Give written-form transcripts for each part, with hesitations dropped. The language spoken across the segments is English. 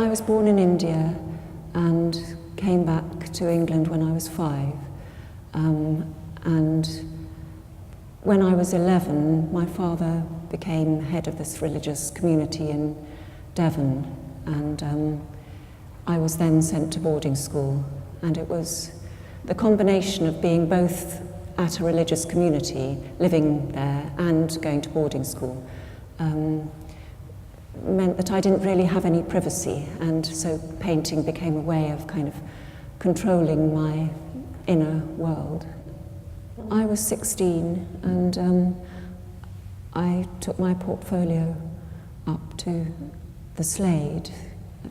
I was born in India and came back to England when I was 5. And when I was 11, my father became head of this religious community in Devon, and I was then sent to boarding school. And it was the combination of being both at a religious community, living there, and going to boarding school, meant that I didn't really have any privacy, and so painting became a way of kind of controlling my inner world. I was 16, and I took my portfolio up to the Slade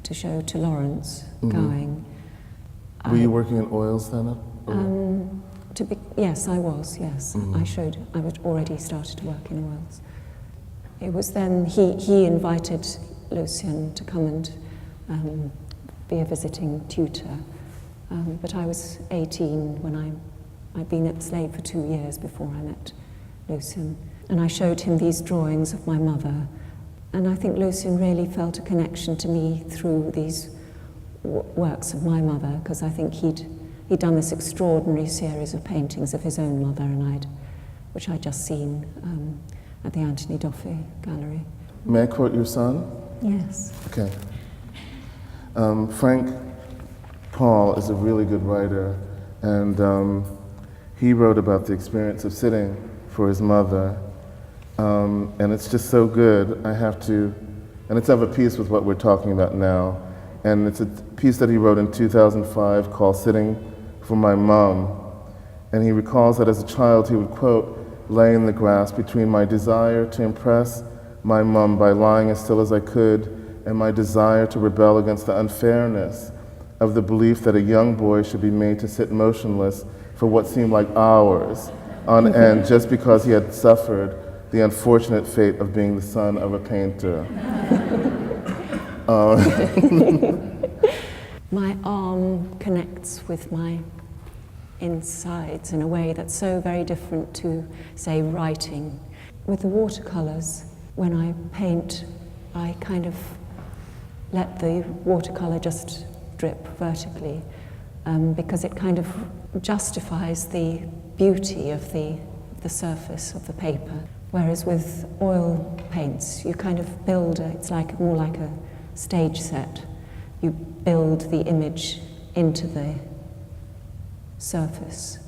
to show to Lawrence Gowing. Were you working in oils then? Yes, I was, yes. I had already started to work in oils. It was then he invited Lucien to come and be a visiting tutor. But I was 18 when I'd been at Slade for 2 years before I met Lucien. And I showed him these drawings of my mother. And I think Lucien really felt a connection to me through these works of my mother, because I think he'd done this extraordinary series of paintings of his own mother, which I'd just seen at the Anthony Doffey Gallery. May I quote your son? Yes. Okay. Frank Paul is a really good writer, and he wrote about the experience of sitting for his mother, and it's just so good. And it's of a piece with what we're talking about now, and it's a piece that he wrote in 2005 called Sitting for My Mom, and he recalls that as a child he would, quote, lay in the grass between my desire to impress my mom by lying as still as I could and my desire to rebel against the unfairness of the belief that a young boy should be made to sit motionless for what seemed like hours on end just because he had suffered the unfortunate fate of being the son of a painter. My arm connects with my insides in a way that's so very different to, say, writing. With the watercolors, when I paint, I kind of let the watercolor just drip vertically, because it kind of justifies the beauty of the surface of the paper. Whereas with oil paints, you kind of build it's more like a stage set. You build the image into the surface.